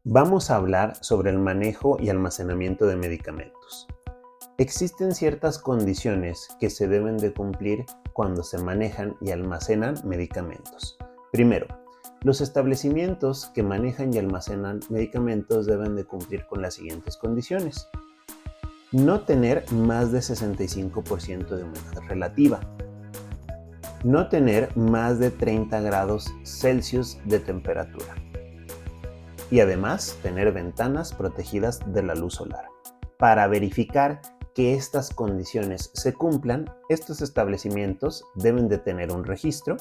Vamos a hablar sobre el manejo y almacenamiento de medicamentos. Existen ciertas condiciones que se deben de cumplir cuando se manejan y almacenan medicamentos. Primero, los establecimientos que manejan y almacenan medicamentos deben de cumplir con las siguientes condiciones. No tener más de 65% de humedad relativa. No tener más de 30 grados Celsius de temperatura. Y además tener ventanas protegidas de la luz solar. Para verificar que estas condiciones se cumplan, estos establecimientos deben de tener un registro,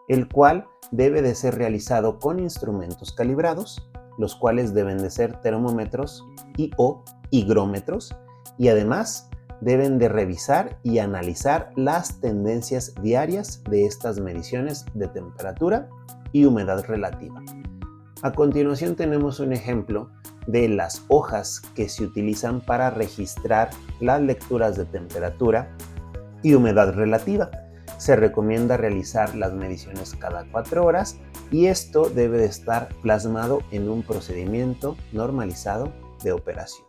el cual debe de ser realizado con instrumentos calibrados, los cuales deben de ser termómetros o higrómetros, y además deben de revisar y analizar las tendencias diarias de estas mediciones de temperatura y humedad relativa. A continuación tenemos un ejemplo de las hojas que se utilizan para registrar las lecturas de temperatura y humedad relativa. Se recomienda realizar las mediciones cada 4 horas y esto debe de estar plasmado en un procedimiento normalizado de operación.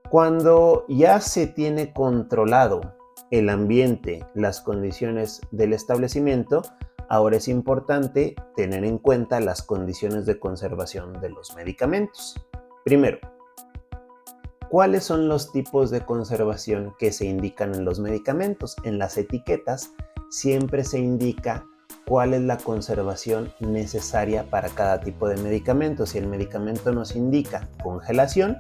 Cuando ya se tiene controlado el ambiente, las condiciones del establecimiento, ahora es importante tener en cuenta las condiciones de conservación de los medicamentos. Primero, ¿cuáles son los tipos de conservación que se indican en los medicamentos? En las etiquetas siempre se indica cuál es la conservación necesaria para cada tipo de medicamento. Si el medicamento nos indica congelación,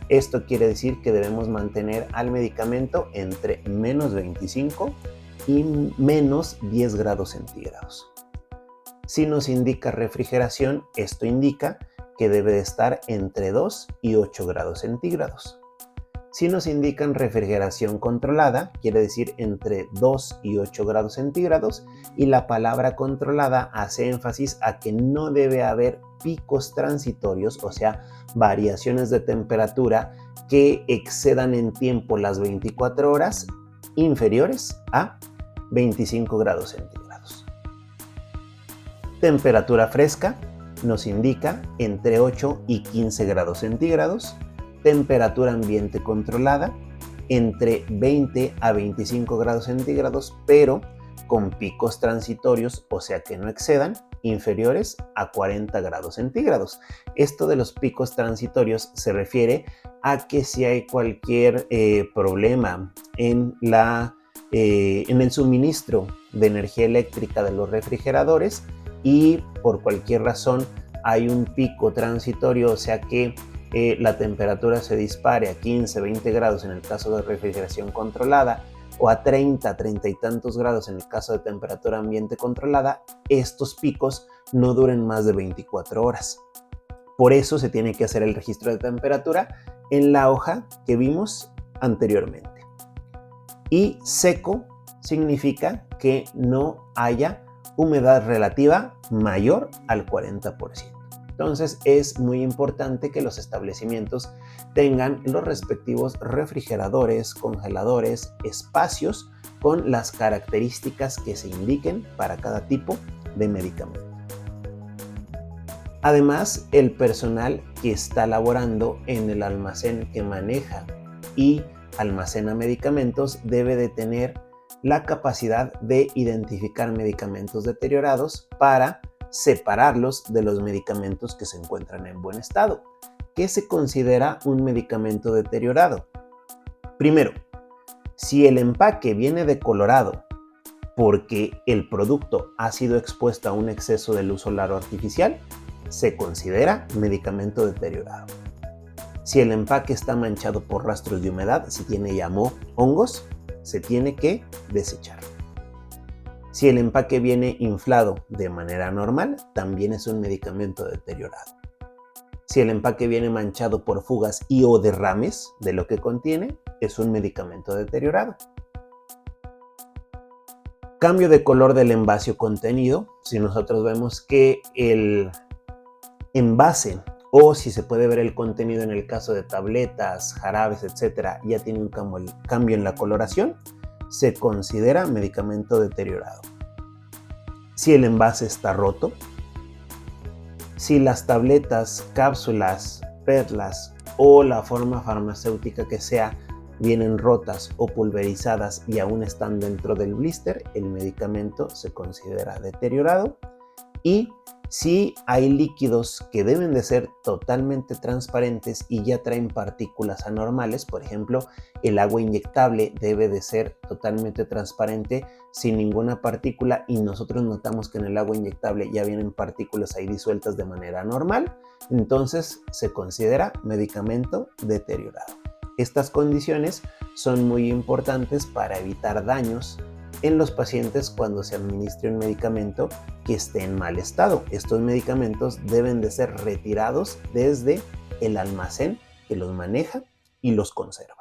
esto quiere decir que debemos mantener al medicamento entre menos 25 y menos 10 grados centígrados. Si nos indica refrigeración, esto indica que debe de estar entre 2 y 8 grados centígrados. Si nos indican refrigeración controlada, quiere decir entre 2 y 8 grados centígrados, y la palabra controlada hace énfasis a que no debe haber picos transitorios, o sea, variaciones de temperatura que excedan en tiempo las 24 horas inferiores a 25 grados centígrados. Temperatura fresca nos indica entre 8 y 15 grados centígrados. Temperatura ambiente controlada entre 20 a 25 grados centígrados, pero con picos transitorios, o sea que no excedan, inferiores a 40 grados centígrados. Esto de los picos transitorios se refiere a que si hay cualquier problema en el suministro de energía eléctrica de los refrigeradores y por cualquier razón hay un pico transitorio, o sea que la temperatura se dispare a 15, 20 grados en el caso de refrigeración controlada o a 30 y tantos grados en el caso de temperatura ambiente controlada, estos picos no duren más de 24 horas. Por eso se tiene que hacer el registro de temperatura en la hoja que vimos anteriormente. Y seco significa que no haya humedad relativa mayor al 40%. Entonces es muy importante que los establecimientos tengan los respectivos refrigeradores, congeladores, espacios con las características que se indiquen para cada tipo de medicamento. Además, el personal que está laborando en el almacén que maneja y almacena medicamentos debe de tener la capacidad de identificar medicamentos deteriorados para separarlos de los medicamentos que se encuentran en buen estado. ¿Qué se considera un medicamento deteriorado? Primero, si el empaque viene decolorado porque el producto ha sido expuesto a un exceso de luz solar o artificial, se considera medicamento deteriorado. Si el empaque está manchado por rastros de humedad, si tiene ya moho, hongos, se tiene que desechar. Si el empaque viene inflado de manera normal, también es un medicamento deteriorado. Si el empaque viene manchado por fugas y o derrames de lo que contiene, es un medicamento deteriorado. Cambio de color del envase o contenido. Si nosotros vemos que el envase o si se puede ver el contenido en el caso de tabletas, jarabes, etc., ya tiene un cambio en la coloración, se considera medicamento deteriorado. Si el envase está roto, Si las tabletas, cápsulas, perlas o la forma farmacéutica que sea vienen rotas o pulverizadas y aún están dentro del blister, el medicamento se considera deteriorado. Y si hay líquidos que deben de ser totalmente transparentes y ya traen partículas anormales, por ejemplo, el agua inyectable debe de ser totalmente transparente sin ninguna partícula y nosotros notamos que en el agua inyectable ya vienen partículas ahí disueltas de manera normal, entonces se considera medicamento deteriorado. Estas condiciones son muy importantes para evitar daños en los pacientes cuando se administre un medicamento que esté en mal estado. Estos medicamentos deben de ser retirados desde el almacén que los maneja y los conserva.